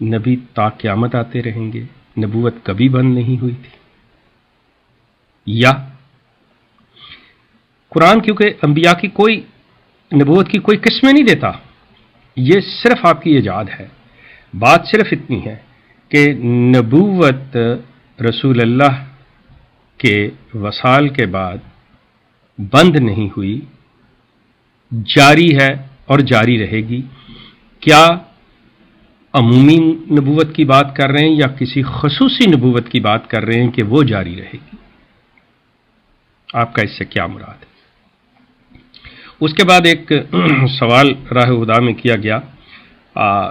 نبی تا قیامت آتے رہیں گے، نبوت کبھی بند نہیں ہوئی تھی؟ یا قرآن کیونکہ انبیاء کی کوئی نبوت کی کوئی قسمیں نہیں دیتا، یہ صرف آپ کی ایجاد ہے۔ بات صرف اتنی ہے کہ نبوت رسول اللہ کے وصال کے بعد بند نہیں ہوئی، جاری ہے اور جاری رہے گی۔ کیا عمومی نبوت کی بات کر رہے ہیں یا کسی خصوصی نبوت کی بات کر رہے ہیں کہ وہ جاری رہے گی؟ آپ کا اس سے کیا مراد ہے؟ اس کے بعد ایک سوال راہ ہدا میں کیا گیا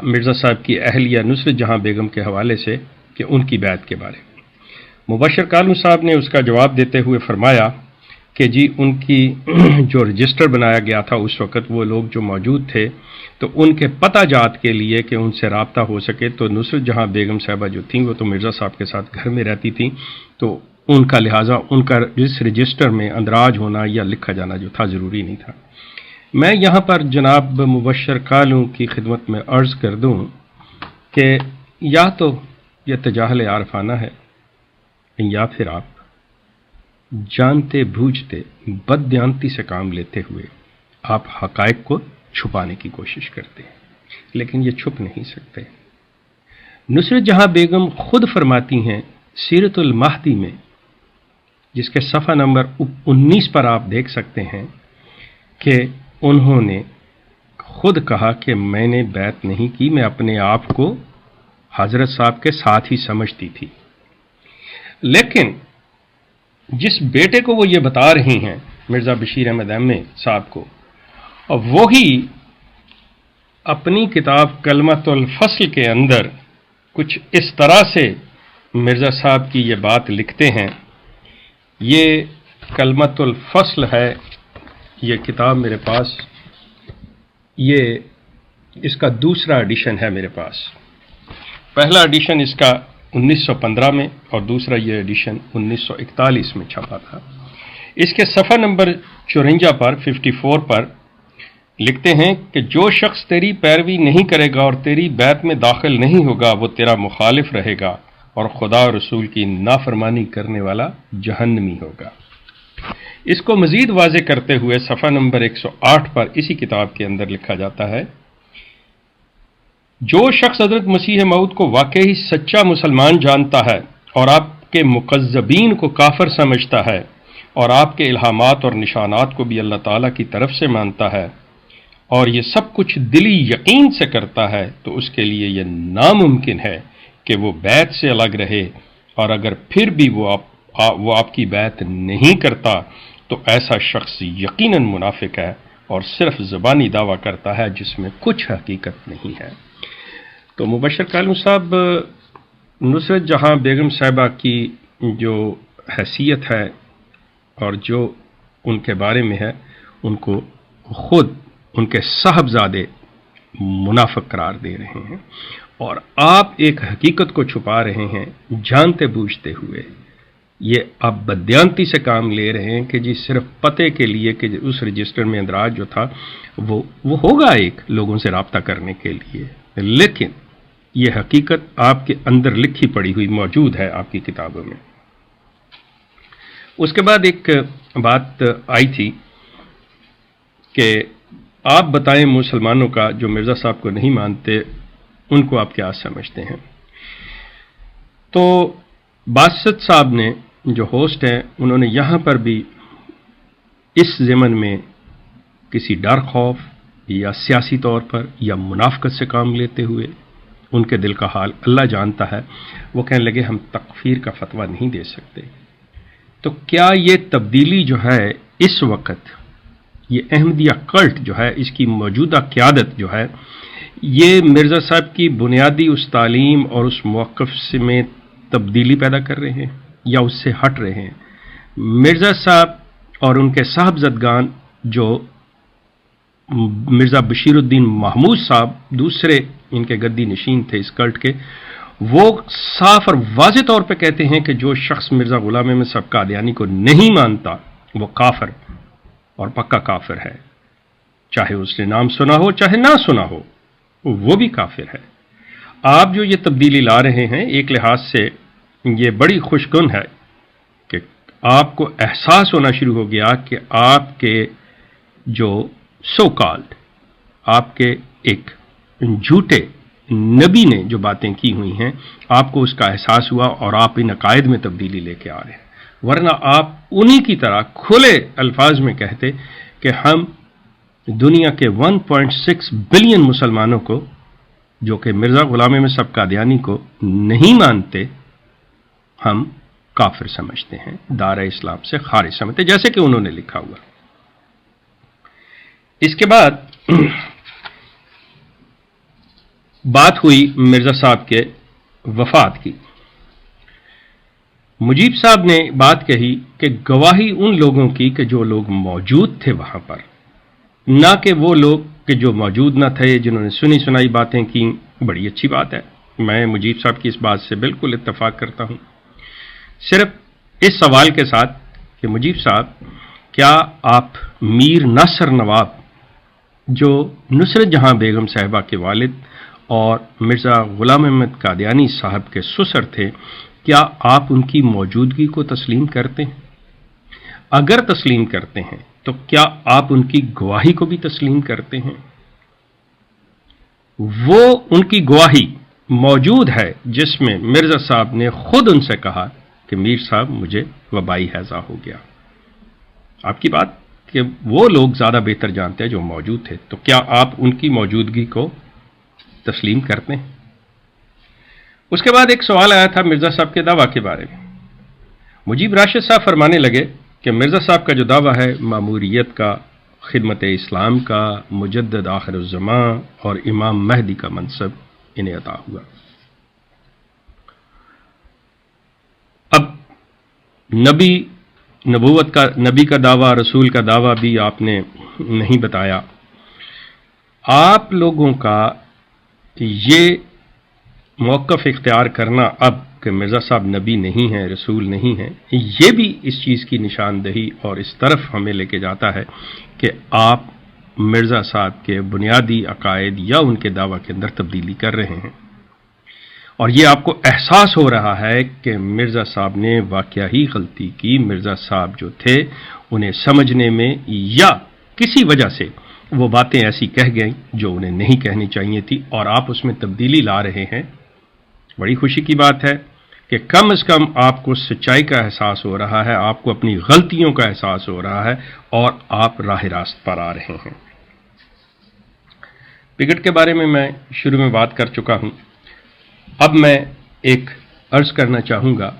مرزا صاحب کی اہلیہ نصرت جہاں بیگم کے حوالے سے کہ ان کی بیعت کے بارے میں۔ مبشر کالم صاحب نے اس کا جواب دیتے ہوئے فرمایا کہ جی ان کی جو رجسٹر بنایا گیا تھا اس وقت وہ لوگ جو موجود تھے تو ان کے پتہ جات کے لیے کہ ان سے رابطہ ہو سکے تو نصرت جہاں بیگم صاحبہ جو تھیں وہ تو مرزا صاحب کے ساتھ گھر میں رہتی تھیں، تو ان کا لہٰذا ان کا اس رجسٹر میں اندراج ہونا یا لکھا جانا جو تھا ضروری نہیں تھا۔ میں یہاں پر جناب مبشر کالوں کی خدمت میں عرض کر دوں کہ یا تو یہ تجاہل عارفانہ ہے یا پھر آپ جانتے بوجھتے بددیانتی سے کام لیتے ہوئے آپ حقائق کو چھپانے کی کوشش کرتے ہیں، لیکن یہ چھپ نہیں سکتے۔ نصرت جہاں بیگم خود فرماتی ہیں سیرت المہدی میں، جس کے صفحہ نمبر 19 پر آپ دیکھ سکتے ہیں کہ انہوں نے خود کہا کہ میں نے بیعت نہیں کی، میں اپنے آپ کو حضرت صاحب کے ساتھ ہی سمجھتی تھی۔ لیکن جس بیٹے کو وہ یہ بتا رہی ہیں مرزا بشیر احمد احمد صاحب کو، اور وہی اپنی کتاب کلمۃ الفصل کے اندر کچھ اس طرح سے مرزا صاحب کی یہ بات لکھتے ہیں۔ یہ کلمۃ الفصل ہے، یہ کتاب میرے پاس، یہ اس کا دوسرا ایڈیشن ہے میرے پاس۔ پہلا ایڈیشن اس کا 1915 میں اور دوسرا یہ ایڈیشن 1941 میں چھپا تھا۔ اس کے صفحہ نمبر 54 پر 54 پر لکھتے ہیں کہ جو شخص تیری پیروی نہیں کرے گا اور تیری بیعت میں داخل نہیں ہوگا وہ تیرا مخالف رہے گا اور خدا اور رسول کی نافرمانی کرنے والا جہنمی ہوگا۔ اس کو مزید واضح کرتے ہوئے صفحہ نمبر 108 پر اسی کتاب کے اندر لکھا جاتا ہے، جو شخص حضرت مسیح موعود کو واقعی سچا مسلمان جانتا ہے اور آپ کے مکذبین کو کافر سمجھتا ہے اور آپ کے الہامات اور نشانات کو بھی اللہ تعالیٰ کی طرف سے مانتا ہے اور یہ سب کچھ دلی یقین سے کرتا ہے تو اس کے لیے یہ ناممکن ہے کہ وہ بیعت سے الگ رہے، اور اگر پھر بھی وہ آپ کی بیعت نہیں کرتا تو ایسا شخص یقیناً منافق ہے اور صرف زبانی دعویٰ کرتا ہے جس میں کچھ حقیقت نہیں ہے۔ تو مبشر کالم صاحب نصرت جہاں بیگم صاحبہ کی جو حیثیت ہے اور جو ان کے بارے میں ہے، ان کو خود ان کے صاحبزادے منافق قرار دے رہے ہیں، اور آپ ایک حقیقت کو چھپا رہے ہیں جانتے بوجھتے ہوئے۔ یہ آپ بددیانتی سے کام لے رہے ہیں کہ جی صرف پتے کے لیے کہ اس رجسٹر میں اندراج جو تھا وہ ہوگا ایک لوگوں سے رابطہ کرنے کے لیے، لیکن یہ حقیقت آپ کے اندر لکھی پڑی ہوئی موجود ہے آپ کی کتابوں میں۔ اس کے بعد ایک بات آئی تھی کہ آپ بتائیں مسلمانوں کا جو مرزا صاحب کو نہیں مانتے ان کو آپ کیا سمجھتے ہیں؟ تو باسط صاحب نے جو ہوسٹ ہیں انہوں نے یہاں پر بھی اس ضمن میں کسی ڈر خوف یا سیاسی طور پر یا منافقت سے کام لیتے ہوئے، ان کے دل کا حال اللہ جانتا ہے، وہ کہنے لگے ہم تکفیر کا فتویٰ نہیں دے سکتے۔ تو کیا یہ تبدیلی جو ہے اس وقت، یہ احمدیہ کلٹ جو ہے، اس کی موجودہ قیادت جو ہے، یہ مرزا صاحب کی بنیادی اس تعلیم اور اس موقف میں تبدیلی پیدا کر رہے ہیں یا اس سے ہٹ رہے ہیں؟ مرزا صاحب اور ان کے صاحبزدگان جو مرزا بشیر الدین محمود صاحب دوسرے ان کے گدی نشین تھے اس کلٹ کے، وہ صاف اور واضح طور پہ کہتے ہیں کہ جو شخص مرزا غلام احمد صاحب قادیانی کو نہیں مانتا وہ کافر اور پکا کافر ہے، چاہے اس نے نام سنا ہو چاہے نہ سنا ہو، وہ بھی کافر ہے۔ آپ جو یہ تبدیلی لا رہے ہیں ایک لحاظ سے یہ بڑی خوشگن ہے کہ آپ کو احساس ہونا شروع ہو گیا کہ آپ کے جو سو کالڈ آپ کے ایک جھوٹے نبی نے جو باتیں کی ہوئی ہیں آپ کو اس کا احساس ہوا اور آپ ان عقائد میں تبدیلی لے کے آ رہے ہیں، ورنہ آپ انہی کی طرح کھلے الفاظ میں کہتے کہ ہم دنیا کے 1.6 بلین مسلمانوں کو جو کہ مرزا غلام احمد صاحب قادیانی کو نہیں مانتے ہم کافر سمجھتے ہیں، دائرہ اسلام سے خارج سمجھتے، جیسے کہ انہوں نے لکھا ہوا۔ اس کے بعد بات ہوئی مرزا صاحب کے وفات کی۔ مجیب صاحب نے بات کہی کہ گواہی ان لوگوں کی کہ جو لوگ موجود تھے وہاں پر، نہ کہ وہ لوگ کہ جو موجود نہ تھے جنہوں نے سنی سنائی باتیں کی۔ بڑی اچھی بات ہے، میں مجیب صاحب کی اس بات سے بالکل اتفاق کرتا ہوں، صرف اس سوال کے ساتھ کہ مجیب صاحب کیا آپ میر ناصر نواب جو نصرت جہاں بیگم صاحبہ کے والد اور مرزا غلام احمد قادیانی صاحب کے سسر تھے، کیا آپ ان کی موجودگی کو تسلیم کرتے ہیں؟ اگر تسلیم کرتے ہیں تو کیا آپ ان کی گواہی کو بھی تسلیم کرتے ہیں؟ وہ ان کی گواہی موجود ہے جس میں مرزا صاحب نے خود ان سے کہا کہ میر صاحب مجھے وبائی ہیضہ ہو گیا۔ آپ کی بات کہ وہ لوگ زیادہ بہتر جانتے ہیں جو موجود تھے، تو کیا آپ ان کی موجودگی کو تسلیم کرتے ہیں؟ اس کے بعد ایک سوال آیا تھا مرزا صاحب کے دعویٰ کے بارے میں۔ مجیب راشد صاحب فرمانے لگے کہ مرزا صاحب کا جو دعویٰ ہے ماموریت کا، خدمت اسلام کا، مجدد آخر الزمان اور امام مہدی کا منصب انہیں عطا ہوا۔ اب نبی کا دعویٰ، رسول کا دعویٰ بھی آپ نے نہیں بتایا۔ آپ لوگوں کا یہ موقف اختیار کرنا اب کہ مرزا صاحب نبی نہیں ہیں، رسول نہیں ہیں، یہ بھی اس چیز کی نشاندہی اور اس طرف ہمیں لے کے جاتا ہے کہ آپ مرزا صاحب کے بنیادی عقائد یا ان کے دعویٰ کے اندر تبدیلی کر رہے ہیں، اور یہ آپ کو احساس ہو رہا ہے کہ مرزا صاحب نے واقعہ ہی غلطی کی۔ مرزا صاحب جو تھے انہیں سمجھنے میں یا کسی وجہ سے وہ باتیں ایسی کہہ گئیں جو انہیں نہیں کہنی چاہیے تھی، اور آپ اس میں تبدیلی لا رہے ہیں۔ بڑی خوشی کی بات ہے کہ کم از کم آپ کو سچائی کا احساس ہو رہا ہے، آپ کو اپنی غلطیوں کا احساس ہو رہا ہے، اور آپ راہ راست پر آ رہے ہیں۔ بگٹ کے بارے میں شروع میں بات کر چکا ہوں، اب میں ایک عرض کرنا چاہوں گا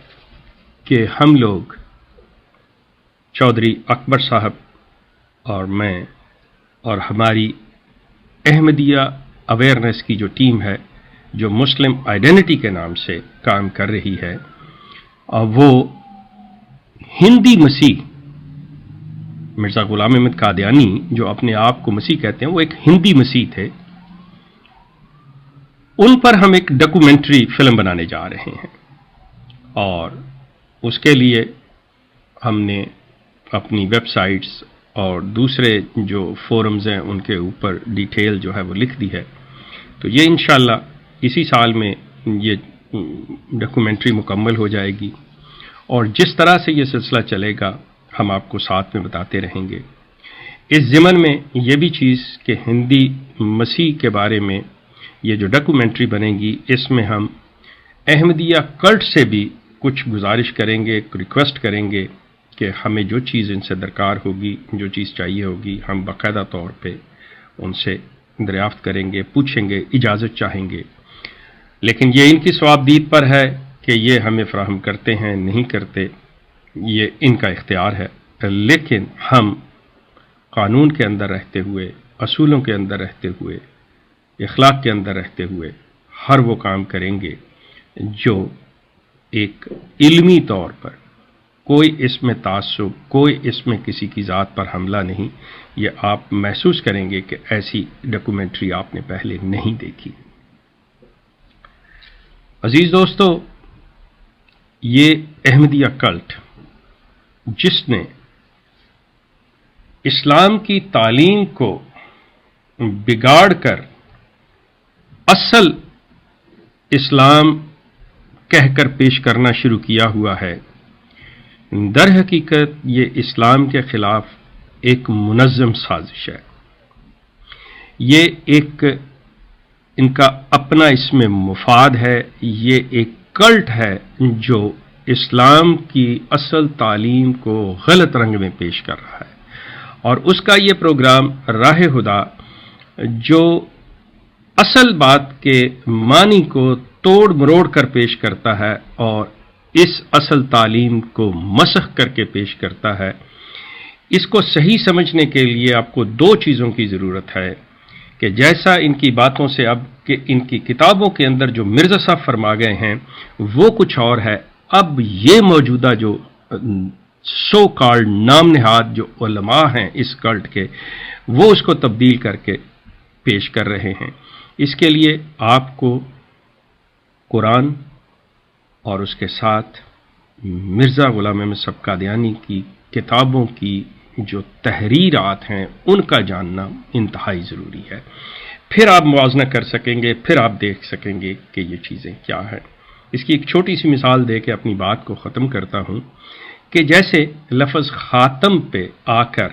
کہ ہم لوگ چودھری اکبر صاحب اور میں اور ہماری احمدیہ اویئرنیس کی جو ٹیم ہے جو مسلم آئیڈینٹی کے نام سے کام کر رہی ہے، وہ ہندی مسیح مرزا غلام احمد قادیانی جو اپنے آپ کو مسیح کہتے ہیں، وہ ایک ہندی مسیح تھے، ان پر ہم ایک ڈاکومنٹری فلم بنانے جا رہے ہیں، اور اس کے لیے ہم نے اپنی ویب سائٹس اور دوسرے جو فورمز ہیں ان کے اوپر ڈیٹیل جو ہے وہ لکھ دی ہے، تو یہ انشاءاللہ اسی سال میں یہ ڈاکومنٹری مکمل ہو جائے گی، اور جس طرح سے یہ سلسلہ چلے گا ہم آپ کو ساتھ میں بتاتے رہیں گے۔ اس ضمن میں یہ بھی چیز کہ ہندی مسیح کے بارے میں یہ جو ڈاکومنٹری بنے گی، اس میں ہم احمدیہ کلٹ سے بھی کچھ گزارش کریں گے، ریکویسٹ کریں گے کہ ہمیں جو چیز ان سے درکار ہوگی، جو چیز چاہیے ہوگی، ہم باقاعدہ طور پہ ان سے دریافت کریں گے، پوچھیں گے، اجازت چاہیں گے، لیکن یہ ان کی ثوابدید پر ہے کہ یہ ہمیں فراہم کرتے ہیں نہیں کرتے، یہ ان کا اختیار ہے، لیکن ہم قانون کے اندر رہتے ہوئے، اصولوں کے اندر رہتے ہوئے، اخلاق کے اندر رہتے ہوئے ہر وہ کام کریں گے جو ایک علمی طور پر کوئی اس میں تعصب، کوئی اس میں کسی کی ذات پر حملہ نہیں، یہ آپ محسوس کریں گے کہ ایسی ڈاکومنٹری آپ نے پہلے نہیں دیکھی۔ عزیز دوستو، یہ احمدیہ کلٹ جس نے اسلام کی تعلیم کو بگاڑ کر اصل اسلام کہہ کر پیش کرنا شروع کیا ہوا ہے، در حقیقت یہ اسلام کے خلاف ایک منظم سازش ہے۔ یہ ایک ان کا اپنا اس میں مفاد ہے، یہ ایک کلٹ ہے جو اسلام کی اصل تعلیم کو غلط رنگ میں پیش کر رہا ہے، اور اس کا یہ پروگرام راہ ہدا جو اصل بات کے معنی کو توڑ مروڑ کر پیش کرتا ہے اور اس اصل تعلیم کو مسخ کر کے پیش کرتا ہے، اس کو صحیح سمجھنے کے لیے آپ کو دو چیزوں کی ضرورت ہے کہ جیسا ان کی باتوں سے اب کہ ان کی کتابوں کے اندر جو مرزا صاحب فرما گئے ہیں وہ کچھ اور ہے، اب یہ موجودہ جو سو کالڈ نام نہاد جو علماء ہیں اس کلٹ کے، وہ اس کو تبدیل کر کے پیش کر رہے ہیں۔ اس کے لیے آپ کو قرآن اور اس کے ساتھ مرزا غلام احمد صاحب قادیانی کی کتابوں کی جو تحریرات ہیں ان کا جاننا انتہائی ضروری ہے، پھر آپ موازنہ کر سکیں گے، پھر آپ دیکھ سکیں گے کہ یہ چیزیں کیا ہیں۔ اس کی ایک چھوٹی سی مثال دے کے اپنی بات کو ختم کرتا ہوں کہ جیسے لفظ خاتم پہ آ کر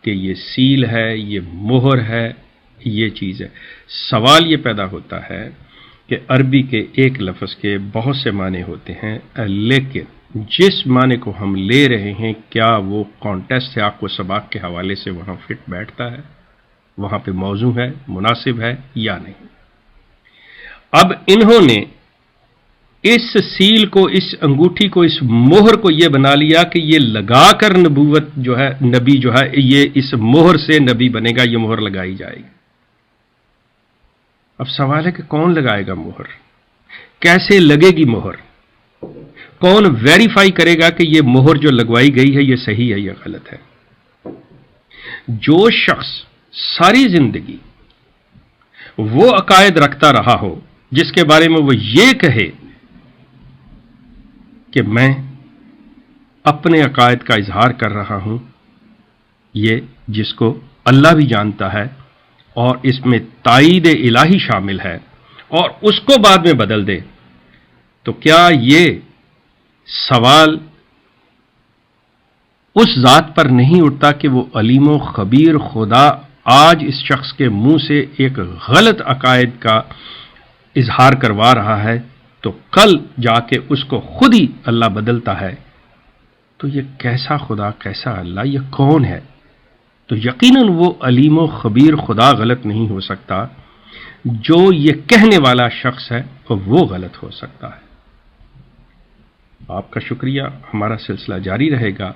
کہ یہ سیل ہے، یہ مہر ہے، یہ چیز ہے، سوال یہ پیدا ہوتا ہے کہ عربی کے ایک لفظ کے بہت سے معنی ہوتے ہیں، لیکن جس معنی کو ہم لے رہے ہیں کیا وہ کانٹیسٹ سے آپ کو سباق کے حوالے سے وہاں فٹ بیٹھتا ہے، وہاں پہ موزوں ہے، مناسب ہے یا نہیں۔ اب انہوں نے اس سیل کو، اس انگوٹھی کو، اس مہر کو یہ بنا لیا کہ یہ لگا کر نبوت جو ہے، نبی جو ہے یہ اس مہر سے نبی بنے گا، یہ مہر لگائی جائے گی۔ اب سوال ہے کہ کون لگائے گا مہر، کیسے لگے گی مہر، کون ویریفائی کرے گا کہ یہ مہر جو لگوائی گئی ہے یہ صحیح ہے یا غلط ہے؟ جو شخص ساری زندگی وہ عقائد رکھتا رہا ہو جس کے بارے میں وہ یہ کہے کہ میں اپنے عقائد کا اظہار کر رہا ہوں، یہ جس کو اللہ بھی جانتا ہے اور اس میں تائید الہی شامل ہے، اور اس کو بعد میں بدل دے، تو کیا یہ سوال اس ذات پر نہیں اٹھتا کہ وہ علیم و خبیر خدا آج اس شخص کے منہ سے ایک غلط عقائد کا اظہار کروا رہا ہے تو کل جا کے اس کو خود ہی اللہ بدلتا ہے؟ تو یہ کیسا خدا، کیسا اللہ، یہ کون ہے؟ تو یقیناً وہ علیم و خبیر خدا غلط نہیں ہو سکتا، جو یہ کہنے والا شخص ہے وہ غلط ہو سکتا ہے۔ آپ کا شکریہ، ہمارا سلسلہ جاری رہے گا۔